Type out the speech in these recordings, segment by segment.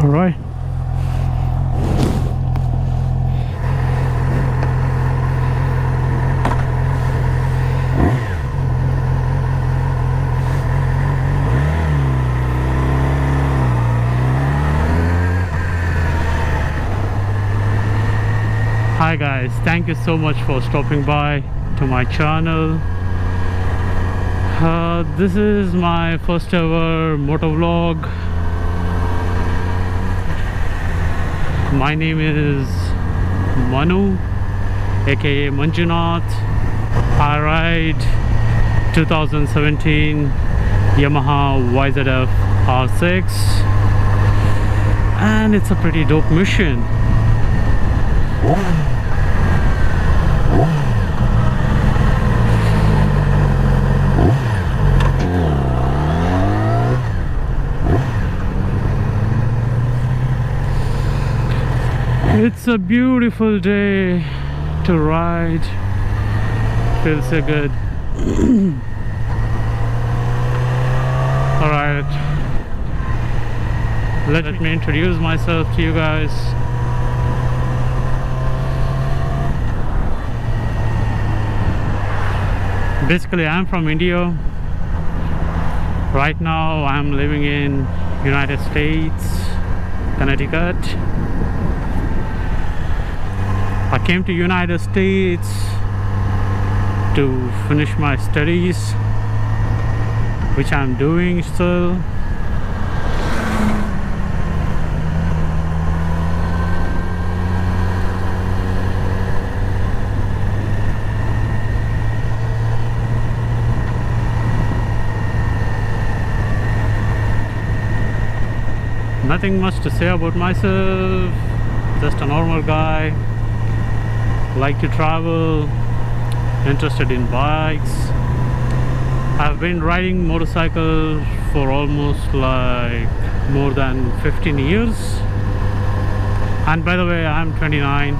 All right. Hi guys, thank you so much for stopping by to my channel. This is my first ever motovlog. My name is Manu, aka Manjunath. I ride 2017 Yamaha YZF R6 and it's a pretty dope machine. It's a beautiful day to ride. Feels so good. Alright, let me introduce myself to you guys. Basically, I'm from India. Right now I'm living in United States, Connecticut. I came to United States to finish my studies, which I'm doing still. Nothing much to say about myself, just a normal guy. Like to travel, interested in bikes. I've been riding motorcycles for almost like more than 15 years. And by the way, I'm 29.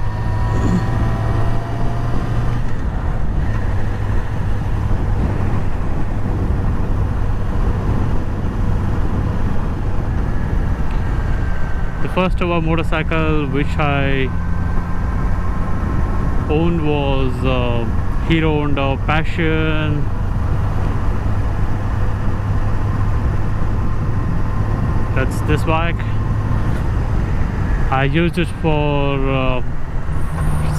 The first ever motorcycle which I owned was Hero Honda Passion. That's this bike. I used it for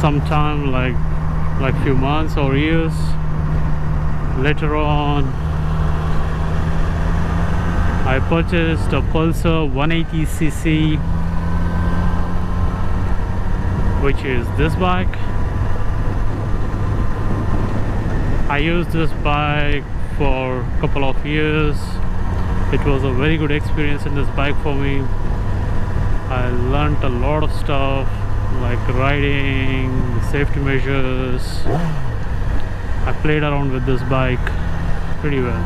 some time, like few months or years. Later on, I purchased a Pulsar 180cc, which is this bike. I used this bike for a couple of years. It was a very good experience in this bike for me. I learned a lot of stuff like riding, safety measures. I played around with this bike pretty well.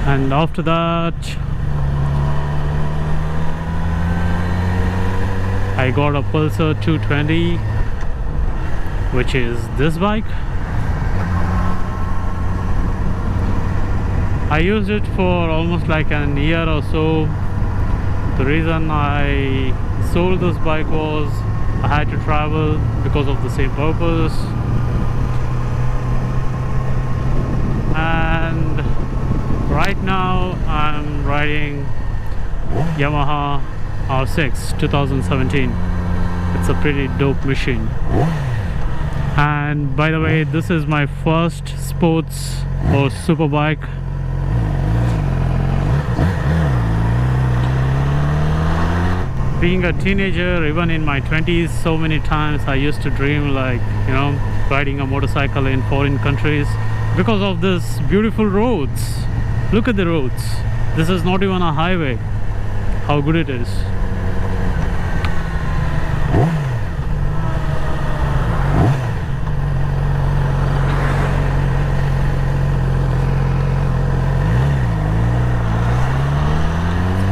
And after that, I got a Pulsar 220, which is this bike. I used it for almost like an year or so. The reason I sold this bike was I had to travel because of the same purpose. And right now I'm riding Yamaha R6 2017. It's a pretty dope machine. And by the way, this is my first sports or super bike. Being a teenager, even in my 20s, so many times I used to dream like, you know, riding a motorcycle in foreign countries because of this beautiful roads. Look at the roads. This is not even a highway. How good it is.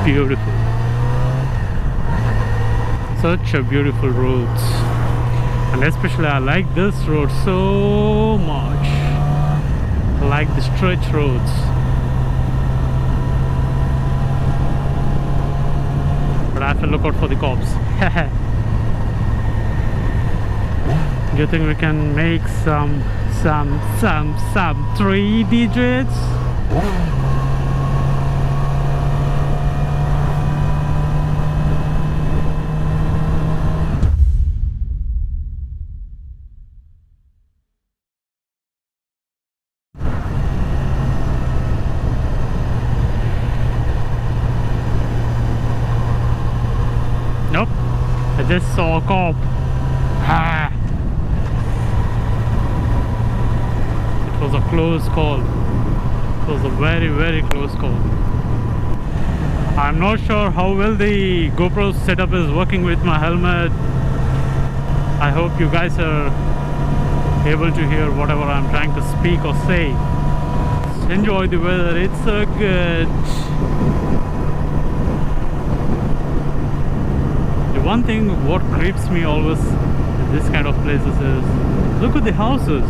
Beautiful. Such a beautiful roads. And especially I like this road so much. I like the stretch roads. have to look out for the cops. Do you think we can make some 3 digits? Nope, I just saw a cop. It was a close call. It was a very, very close call. I'm not sure how well the GoPro setup is working with my helmet. I hope you guys are able to hear whatever I'm trying to speak or say. Just enjoy the weather, it's so good. The one thing what creeps me always in this kind of places is, look at the houses.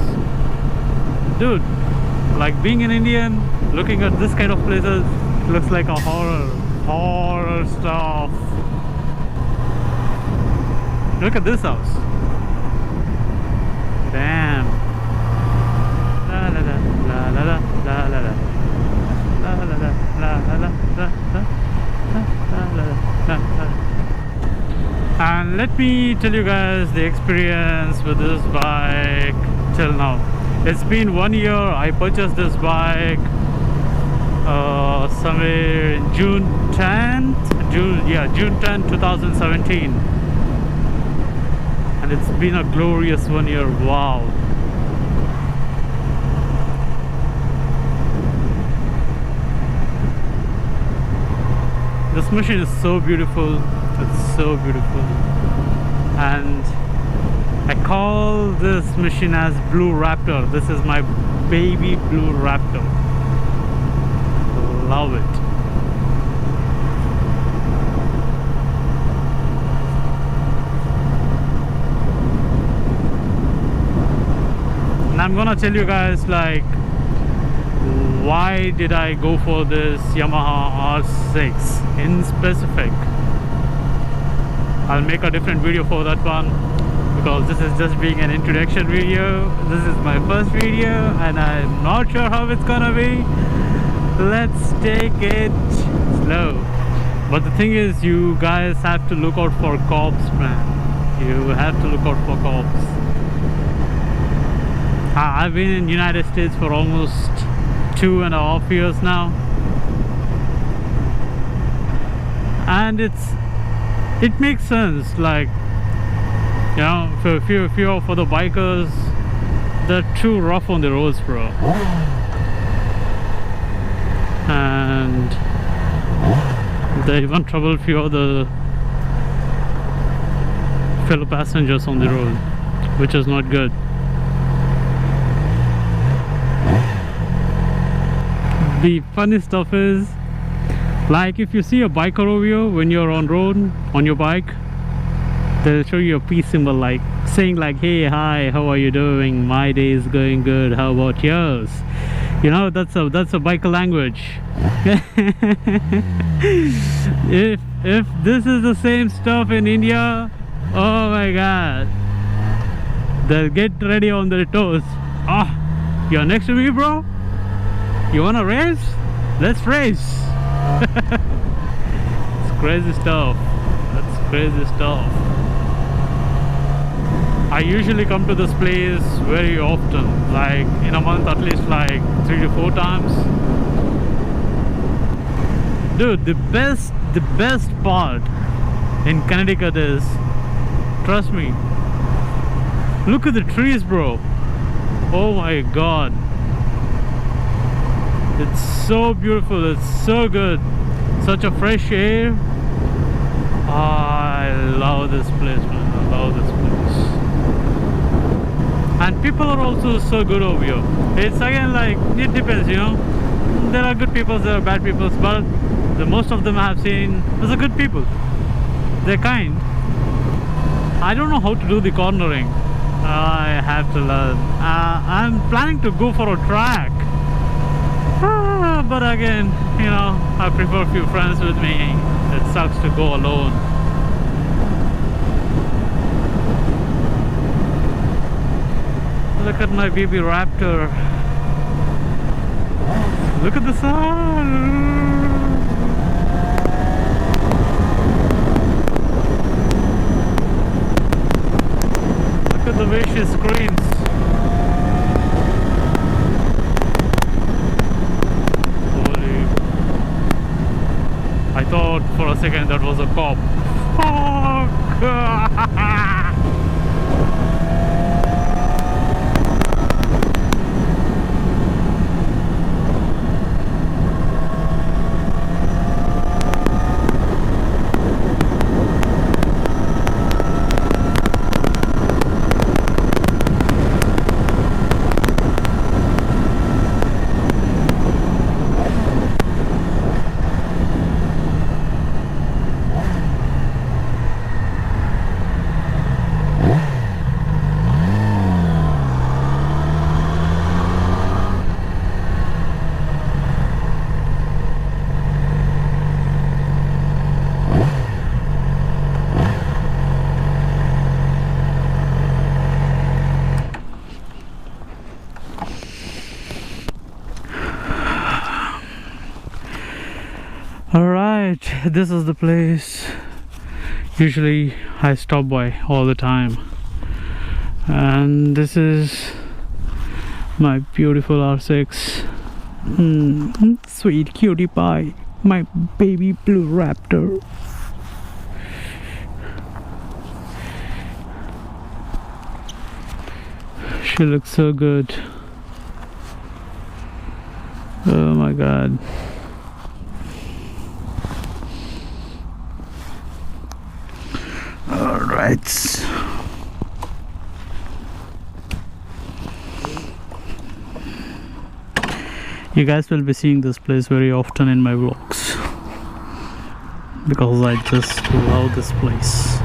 Dude, like being an Indian, looking at this kind of places, it looks like a horror stuff. Look at this house. Damn. La la la la la la la la la la la la la la la. And let me tell you guys the experience with this bike till now. It's been 1 year. I purchased this bike somewhere in June 10, 2017. And it's been a glorious 1 year. Wow. This machine is so beautiful. It's so beautiful. And I call this machine as BlueRaptor. This is my baby BlueRaptor. Love it. And I'm gonna tell you guys like why did I go for this Yamaha R6 in specific. I'll make a different video for that one, because this is just being an introduction video. This is my first video and I'm not sure how it's gonna be. Let's take it slow. But the thing is, you guys have to look out for cops, man. You have to look out for cops. I've been in United States for almost 2.5 years now, and it makes sense. Like, you know, if you're for the bikers, they're too rough on the roads, bro. And they even trouble few other fellow passengers on the road, which is not good. The funny stuff is, like, if you see a biker over here when you're on road on your bike, they'll show you a peace symbol, like saying like, hey, hi, how are you doing? My day is going good, how about yours? You know, that's a biker language. if this is the same stuff in India, oh my god, they'll get ready on their toes. Ah, you're next to me, bro? You wanna race? Let's race. It's crazy stuff. That's crazy stuff. I usually come to this place very often, like in a month at least like 3 to 4 times. Dude, the best part in Connecticut is, trust me, look at the trees, bro. Oh my god, it's so beautiful, it's so good, such a fresh air. I love this place, man. I love this place. And people are also so good over here. It's again like, it depends, you know. There are good people, there are bad people, but the most of them I have seen is a good people. They're kind. I don't know how to do the cornering. I have to learn. I'm planning to go for a track. But again, you know, I prefer a few friends with me. it sucks to go alone. Look at my baby Raptor. Look at the sun. Look at the way she screams. Holy. I thought for a second that was a cop. Fuck. Alright, this is the place usually I stop by all the time, and this is my beautiful R6. Sweet cutie pie, my baby BlueRaptor. She looks so good. Oh my god. Alright. You guys will be seeing this place very often in my vlogs because I just love this place.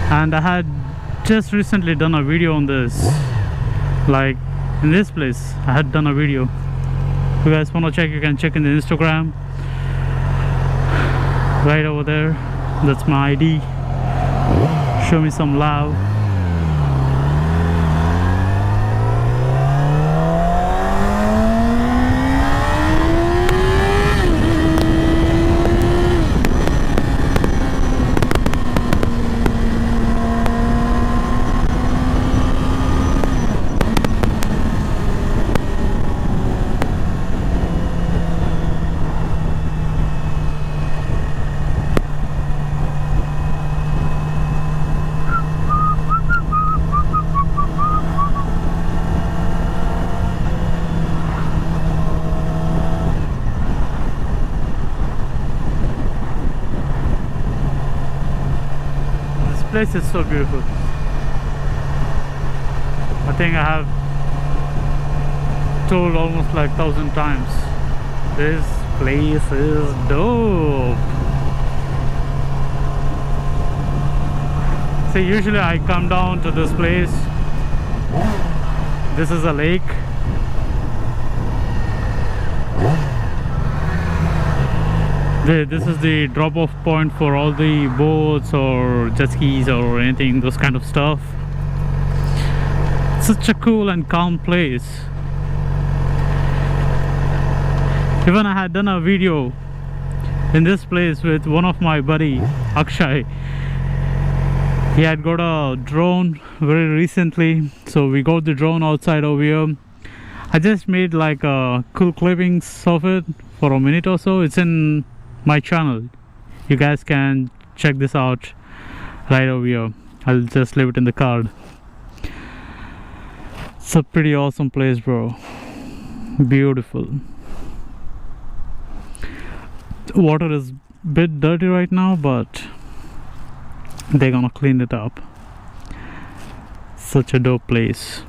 And I had just recently done a video on this, like in this place I had done a video. If you guys want to check, you can check in the Instagram right over there. That's my ID. Show me some love. This place is so beautiful. I think I have told almost like 1,000 times, this place is dope. So usually I come down to this place. This is a lake. This is the drop-off point for all the boats or jet skis or anything, those kind of stuff. Such a cool and calm place. Even I had done a video in this place with one of my buddy Akshay. He had got a drone very recently, so we got the drone outside over here. I just made like cool clippings of it for a minute or so. It's in my channel. You guys can check this out right over here. I'll just leave it in the card. It's a pretty awesome place, bro. Beautiful. The water is a bit dirty right now, but they're gonna clean it up. Such a dope place.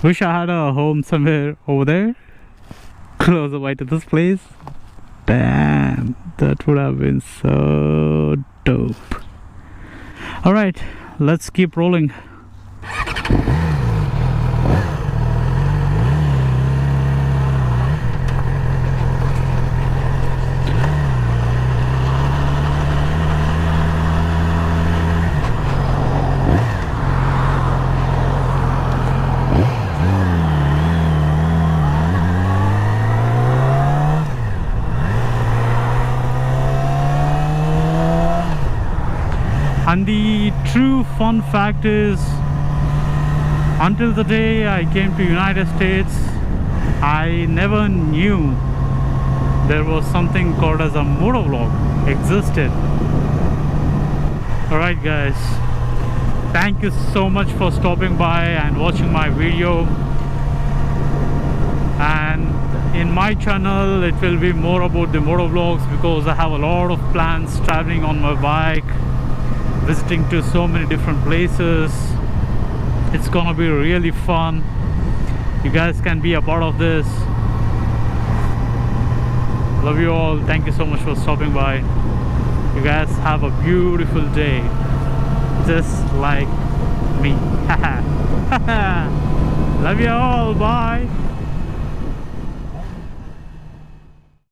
Wish I had a home somewhere over there, closer by to this place. Damn, that would have been so dope. Alright, let's keep rolling. And the true fun fact is, until the day I came to United States, I never knew there was something called as a motovlog existed. Alright guys, thank you so much for stopping by and watching my video. And in my channel it will be more about the motovlogs, because I have a lot of plans traveling on my bike, visiting to so many different places. It's gonna be really fun. You guys can be a part of this. Love you all. Thank you so much for stopping by. You guys have a beautiful day, just like me. Love you all. Bye.